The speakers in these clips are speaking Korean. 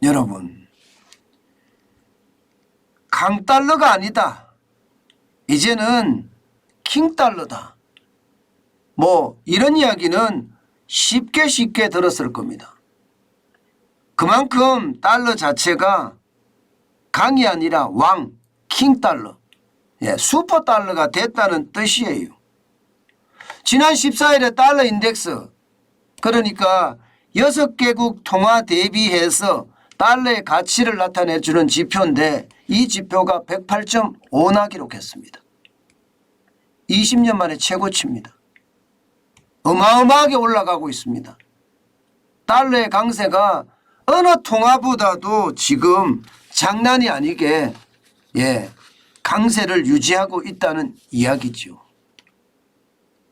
여러분, 강달러가 아니다. 이제는 킹달러다. 뭐 이런 이야기는 쉽게 들었을 겁니다. 그만큼 달러 자체가 강이 아니라 왕, 킹달러, 슈퍼달러가 됐다는 뜻이에요. 지난 14일에 달러 인덱스, 그러니까 6개국 통화 대비해서 달러의 가치를 나타내주는 지표인데 이 지표가 108.5나 기록했습니다. 20년 만에 최고치입니다. 어마어마하게 올라가고 있습니다. 달러의 강세가 어느 통화보다도 지금 장난이 아니게 강세를 유지하고 있다는 이야기죠.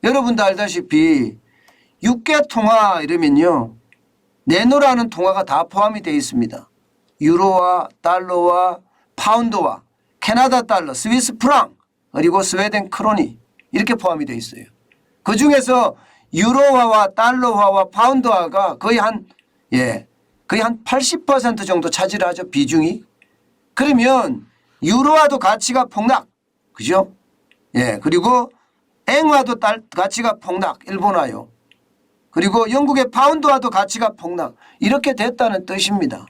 여러분도 알다시피 6개 통화 이러면요, 내노라는 통화가 다 포함이 되어 있습니다. 유로와 달러와 파운드와 캐나다 달러, 스위스 프랑, 그리고 스웨덴 크로니 이렇게 포함이 되어 있어요. 그중에서 유로화와 달러화와 파운드화가 거의 한 80% 정도 차지를 하죠, 비중이. 그러면 유로화도 가치가 폭락, 그죠? 그리고 앵화도 가치가 폭락, 일본화요. 그리고 영국의 파운드화도 가치가 폭락, 이렇게 됐다는 뜻입니다.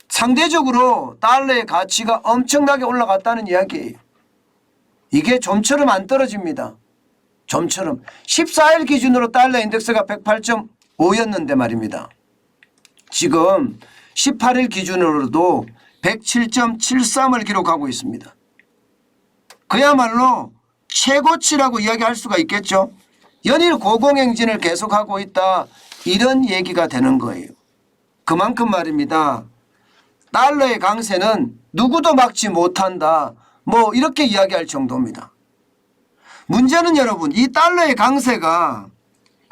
상대적으로 달러의 가치가 엄청나게 올라갔다는 이야기예요. 이게 좀처럼 안 떨어집니다. 좀처럼. 14일 기준으로 달러 인덱스가 108.5였는데 말입니다. 지금 18일 기준으로도 107.73을 기록하고 있습니다. 그야말로 최고치라고 이야기할 수가 있겠죠. 연일 고공행진을 계속하고 있다, 이런 얘기가 되는 거예요. 그만큼 말입니다. 달러의 강세는 누구도 막지 못한다, 뭐 이렇게 이야기할 정도입니다. 문제는 여러분, 이 달러의 강세가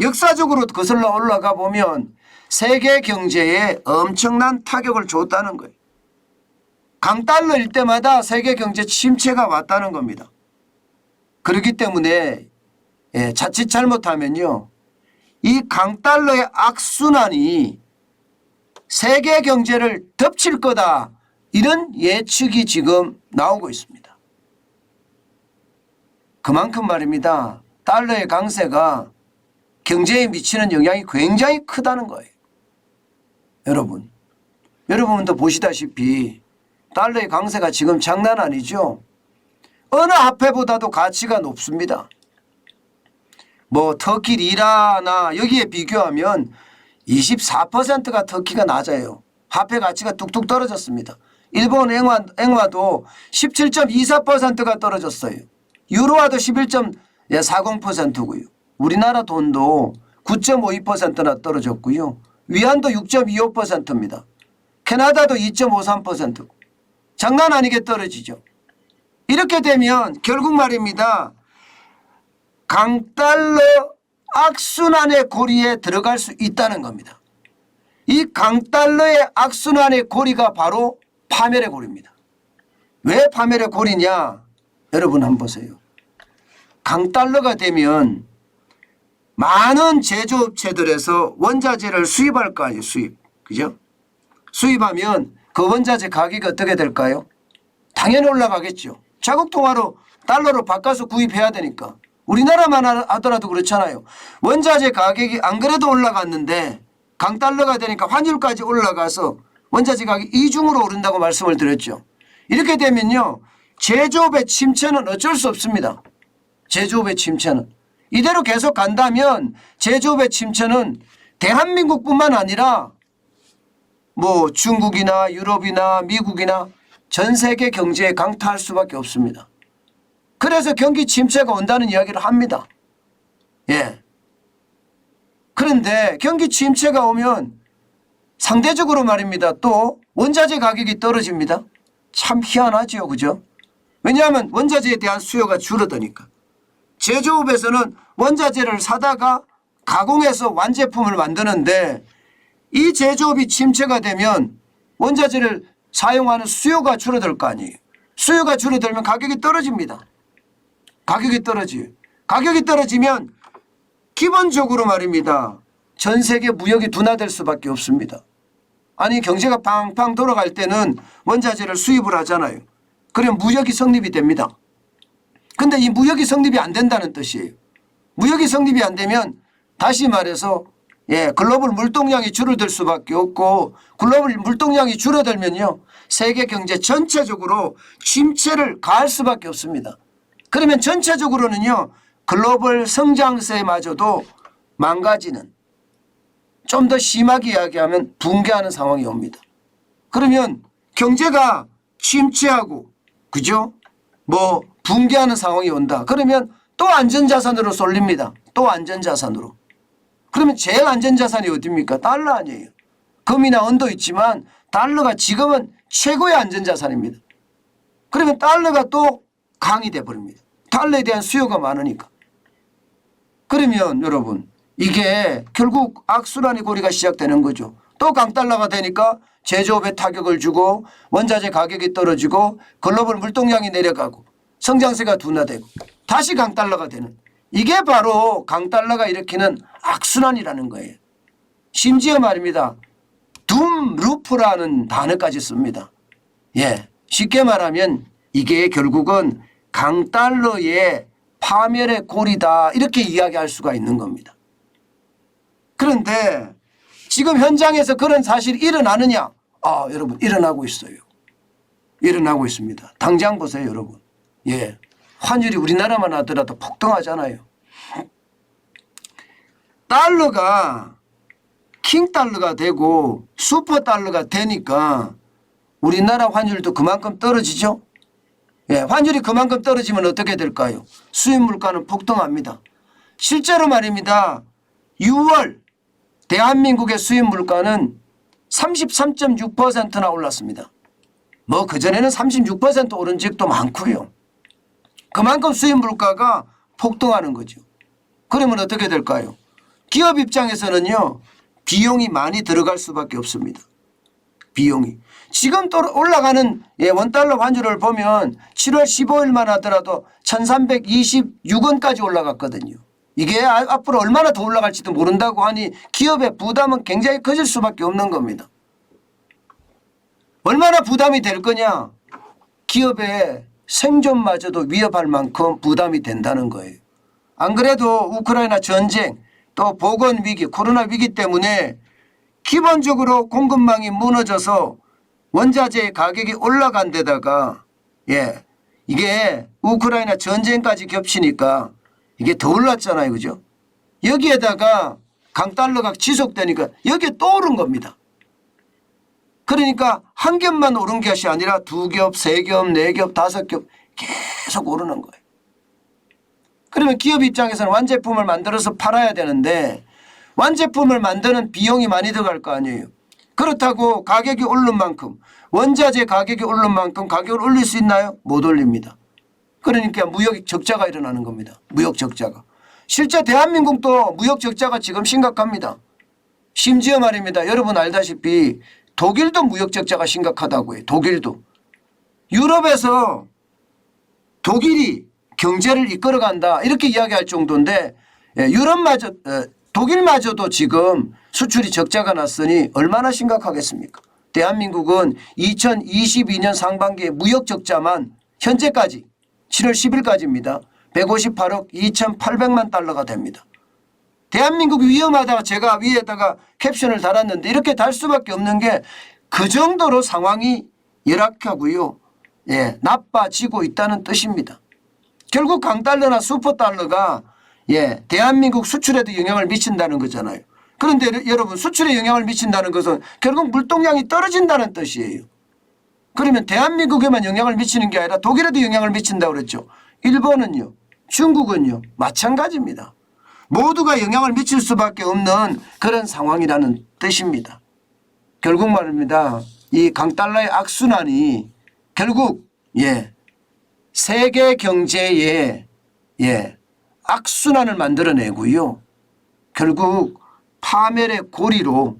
역사적으로 거슬러 올라가 보면 세계 경제에 엄청난 타격을 줬다는 거예요. 강달러일 때마다 세계 경제 침체가 왔다는 겁니다. 그렇기 때문에 자칫 잘못하면요, 이 강달러의 악순환이 세계 경제를 덮칠 거다, 이런 예측이 지금 나오고 있습니다. 그만큼 말입니다. 달러의 강세가 경제에 미치는 영향이 굉장히 크다는 거예요. 여러분도 보시다시피 달러의 강세가 지금 장난 아니죠. 어느 화폐보다도 가치가 높습니다. 뭐 터키 리라나 여기에 비교하면 24%가 터키가 낮아요. 화폐 가치가 뚝뚝 떨어졌습니다. 일본 앵화도 17.24%가 떨어졌어요. 유로화도 11.40%고요. 우리나라 돈도 9.52%나 떨어졌고요. 위안도 6.25%입니다. 캐나다도 2.53%고. 장난 아니게 떨어지죠. 이렇게 되면 결국 말입니다. 강달러 악순환의 고리에 들어갈 수 있다는 겁니다. 이 강달러의 악순환의 고리가 바로 파멸의 고리입니다. 왜 파멸의 고리냐? 여러분 한번 보세요. 강달러가 되면 많은 제조업체들에서 원자재를 수입할 거 아니에요. 그죠? 수입하면 그 원자재 가격이 어떻게 될까요? 당연히 올라가겠죠. 자국 통화로 달러로 바꿔서 구입해야 되니까. 우리나라만 하더라도 그렇잖아요. 원자재 가격이 안 그래도 올라갔는데 강달러가 되니까 환율까지 올라가서 원자재 가격이 이중으로 오른다고 말씀을 드렸죠. 이렇게 되면요, 제조업의 침체는 어쩔 수 없습니다. 제조업의 침체는. 이대로 계속 간다면 제조업의 침체는 대한민국뿐만 아니라 뭐 중국이나 유럽이나 미국이나 전 세계 경제에 강타할 수밖에 없습니다. 그래서 경기 침체가 온다는 이야기를 합니다. 그런데 경기 침체가 오면 상대적으로 말입니다. 또 원자재 가격이 떨어집니다. 참 희한하죠, 그죠? 왜냐하면 원자재에 대한 수요가 줄어드니까. 제조업에서는 원자재를 사다가 가공해서 완제품을 만드는데 이 제조업이 침체가 되면 원자재를 사용하는 수요가 줄어들 거 아니에요. 수요가 줄어들면 가격이 떨어집니다. 가격이 떨어져요. 가격이 떨어지면 기본적으로 말입니다. 전 세계 무역이 둔화될 수밖에 없습니다. 아니 경제가 팡팡 돌아갈 때는 원자재를 수입을 하잖아요. 그러면 무역이 성립이 됩니다. 근데 이 무역이 성립이 안 된다는 뜻이에요. 무역이 성립이 안 되면 다시 말해서 글로벌 물동량이 줄어들 수밖에 없고 글로벌 물동량이 줄어들면요. 세계 경제 전체적으로 침체를 가할 수밖에 없습니다. 그러면 전체적으로는요. 글로벌 성장세마저도 망가지는 좀 더 심하게 이야기하면 붕괴하는 상황이 옵니다. 그러면 경제가 침체하고 그죠? 뭐 붕괴하는 상황이 온다. 그러면 또 안전자산으로 쏠립니다. 또 안전자산으로. 그러면 제일 안전자산이 어디입니까? 달러 아니에요. 금이나 은도 있지만 달러가 지금은 최고의 안전자산입니다. 그러면 달러가 또 강이 돼버립니다. 달러에 대한 수요가 많으니까. 그러면 여러분 이게 결국 악순환의 고리가 시작되는 거죠. 또 강달러가 되니까 제조업에 타격을 주고 원자재 가격이 떨어지고 글로벌 물동량이 내려가고 성장세가 둔화되고 다시 강달러가 되는 이게 바로 강달러가 일으키는 악순환이라는 거예요. 심지어 말입니다. 둠루프라는 단어까지 씁니다. 쉽게 말하면 이게 결국은 강달러의 파멸의 고리다 이렇게 이야기할 수가 있는 겁니다. 그런데 지금 현장에서 그런 사실이 일어나느냐? 여러분 일어나고 있어요. 일어나고 있습니다. 당장 보세요 여러분. 환율이 우리나라만 하더라도 폭등하잖아요. 달러가 킹달러가 되고 슈퍼달러가 되니까 우리나라 환율도 그만큼 떨어지죠. 환율이 그만큼 떨어지면 어떻게 될까요? 수입 물가는 폭등합니다. 실제로 말입니다. 6월 대한민국의 수입 물가는 33.6%나 올랐습니다. 뭐 그전에는 36% 오른 적도 많고요. 그만큼 수입 물가가 폭등하는 거죠. 그러면 어떻게 될까요? 기업 입장에서는요. 비용이 많이 들어갈 수밖에 없습니다. 비용이. 지금 또 올라가는 원달러 환율을 보면 7월 15일만 하더라도 1326원까지 올라갔거든요. 이게 앞으로 얼마나 더 올라갈지도 모른다고 하니 기업의 부담은 굉장히 커질 수밖에 없는 겁니다. 얼마나 부담이 될 거냐? 기업의 생존마저도 위협할 만큼 부담이 된다는 거예요. 안 그래도 우크라이나 전쟁 또 보건위기 코로나 위기 때문에 기본적으로 공급망이 무너져서 원자재 가격이 올라간 데다가 이게 우크라이나 전쟁까지 겹치니까 이게 더 올랐잖아요. 그죠? 여기에다가 강달러가 지속되니까 여기에 또 오른 겁니다. 그러니까 한 겹만 오른 것이 아니라 두 겹, 세 겹, 네 겹, 다섯 겹 계속 오르는 거예요. 그러면 기업 입장에서는 완제품을 만들어서 팔아야 되는데 완제품을 만드는 비용이 많이 들어갈 거 아니에요. 그렇다고 가격이 오른 만큼 원자재 가격이 오른 만큼 가격을 올릴 수 있나요? 못 올립니다. 그러니까 무역 적자가 일어나는 겁니다. 무역 적자가. 실제 대한민국도 무역 적자가 지금 심각합니다. 심지어 말입니다. 여러분 알다시피 독일도 무역 적자가 심각하다고 해요. 독일도. 유럽에서 독일이 경제를 이끌어간다 이렇게 이야기할 정도인데 독일마저도 지금 수출이 적자가 났으니 얼마나 심각하겠습니까? 대한민국은 2022년 상반기에 무역 적자만 현재까지 7월 10일까지입니다. 158억 2,800만 달러가 됩니다. 대한민국이 위험하다가 제가 위에다가 캡션을 달았는데 이렇게 달 수밖에 없는 게 그 정도로 상황이 열악하고요. 나빠지고 있다는 뜻입니다. 결국 강달러나 슈퍼달러가 대한민국 수출에도 영향을 미친다는 거잖아요. 그런데 여러분 수출에 영향을 미친다는 것은 결국 물동량이 떨어진다는 뜻이에요. 그러면 대한민국에만 영향을 미치는 게 아니라 독일에도 영향을 미친다고 그랬죠. 일본은요. 중국은요. 마찬가지입니다. 모두가 영향을 미칠 수밖에 없는 그런 상황이라는 뜻입니다. 결국 말입니다. 이 강달러의 악순환이 결국 세계 경제에 악순환을 만들어내고요. 결국 파멸의 고리로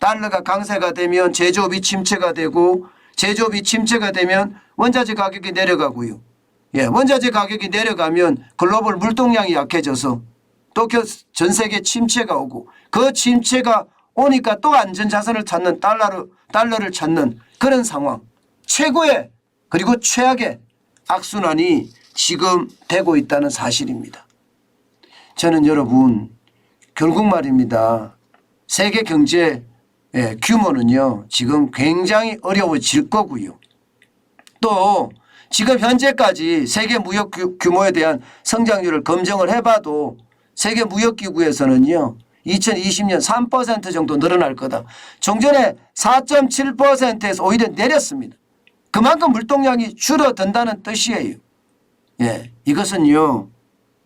달러가 강세가 되면 제조업이 침체가 되고 제조업이 침체가 되면 원자재 가격이 내려가고요. 원자재 가격이 내려가면 글로벌 물동량이 약해져서 또 전 세계 침체가 오고 그 침체가 오니까 또 안전자산을 찾는 달러를 찾는 그런 상황. 최고의 그리고 최악의 악순환이 지금 되고 있다는 사실입니다. 저는 여러분 결국 말입니다. 세계 경제 규모는요 지금 굉장히 어려워질 거고요. 또 지금 현재까지 세계 무역 규모에 대한 성장률을 검증을 해봐도 세계 무역기구에서는요 2020년 3% 정도 늘어날 거다. 종전에 4.7%에서 오히려 내렸습니다. 그만큼 물동량이 줄어든다는 뜻이에요. 예, 이것은요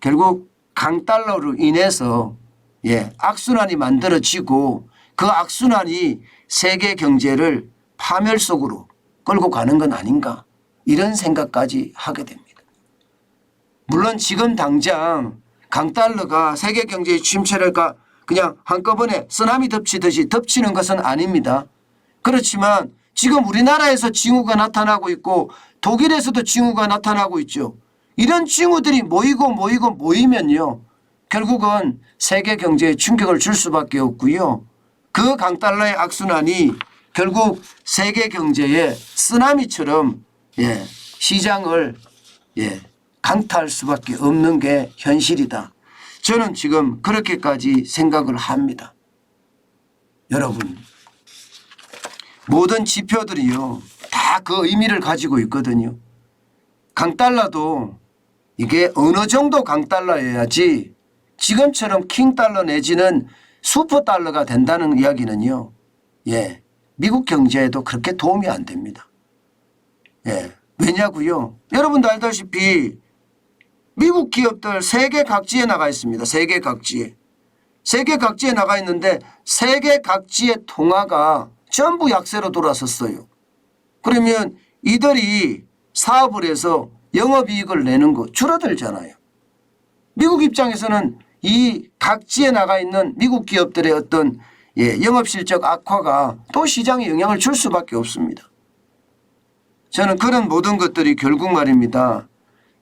결국 강달러로 인해서 악순환이 만들어지고 그 악순환이 세계 경제를 파멸 속으로 끌고 가는 건 아닌가 이런 생각까지 하게 됩니다. 물론 지금 당장 강달러가 세계 경제의 침체를 그냥 한꺼번에 쓰나미 덮치듯이 덮치는 것은 아닙니다. 그렇지만 지금 우리나라에서 징후가 나타나고 있고 독일에서도 징후가 나타나고 있죠. 이런 징후들이 모이면요 결국은 세계 경제에 충격을 줄 수밖에 없고요. 그 강달러의 악순환이 결국 세계 경제의 쓰나미처럼 시장을 강타할 수밖에 없는 게 현실이다. 저는 지금 그렇게까지 생각을 합니다. 여러분 모든 지표들이요 다 그 의미를 가지고 있거든요. 강달러도 이게 어느 정도 강달러여야지 지금처럼 킹달러 내지는 슈퍼달러가 된다는 이야기는요. 미국 경제에도 그렇게 도움이 안 됩니다. 왜냐고요? 여러분도 알다시피 미국 기업들 세계 각지에 나가 있습니다. 세계 각지에. 세계 각지에 나가 있는데 세계 각지의 통화가 전부 약세로 돌아섰어요. 그러면 이들이 사업을 해서 영업이익을 내는 거 줄어들잖아요. 미국 입장에서는 이 각지에 나가 있는 미국 기업들의 어떤 영업실적 악화가 또 시장에 영향을 줄 수밖에 없습니다. 저는 그런 모든 것들이 결국 말입니다.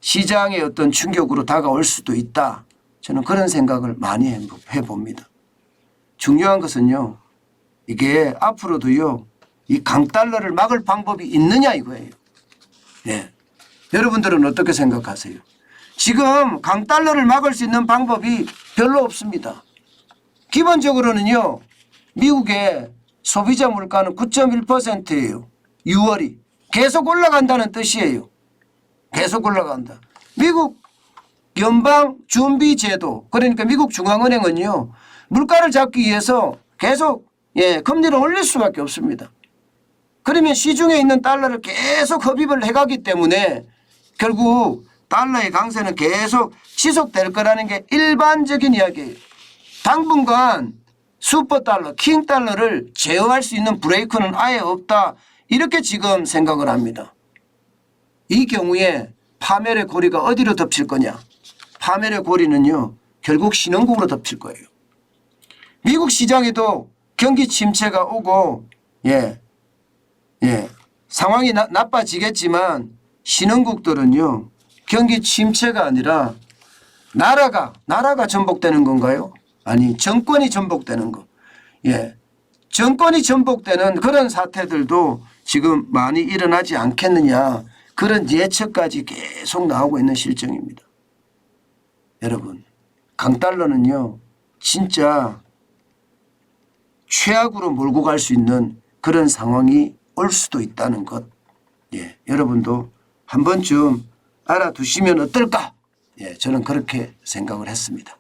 시장의 어떤 충격으로 다가올 수도 있다. 저는 그런 생각을 많이 해봅니다. 중요한 것은요. 이게 앞으로도요. 이 강달러를 막을 방법이 있느냐 이거예요. 여러분들은 어떻게 생각하세요? 지금 강달러를 막을 수 있는 방법이 별로 없습니다. 기본적으로는요. 미국의 소비자 물가는 9.1%예요. 6월이. 계속 올라간다는 뜻이에요. 계속 올라간다. 미국 연방준비제도 그러니까 미국 중앙은행은요. 물가를 잡기 위해서 계속 금리를 올릴 수밖에 없습니다. 그러면 시중에 있는 달러를 계속 흡입을 해가기 때문에 결국 달러의 강세는 계속 지속될 거라는 게 일반적인 이야기예요. 당분간 슈퍼달러, 킹달러를 제어할 수 있는 브레이크는 아예 없다. 이렇게 지금 생각을 합니다. 이 경우에 파멸의 고리가 어디로 덮칠 거냐. 파멸의 고리는요. 결국 신흥국으로 덮칠 거예요. 미국 시장에도 경기 침체가 오고 상황이 나빠지겠지만 신흥국들은요. 경기 침체가 아니라 나라가 전복되는 건가요? 아니 정권이 전복되는 거. 정권이 전복되는 그런 사태들도 지금 많이 일어나지 않겠느냐. 그런 예측까지 계속 나오고 있는 실정입니다. 여러분 강달러는요. 진짜 최악으로 몰고 갈 수 있는 그런 상황이 올 수도 있다는 것. 여러분도 한 번쯤 알아두시면 어떨까? 저는 그렇게 생각을 했습니다.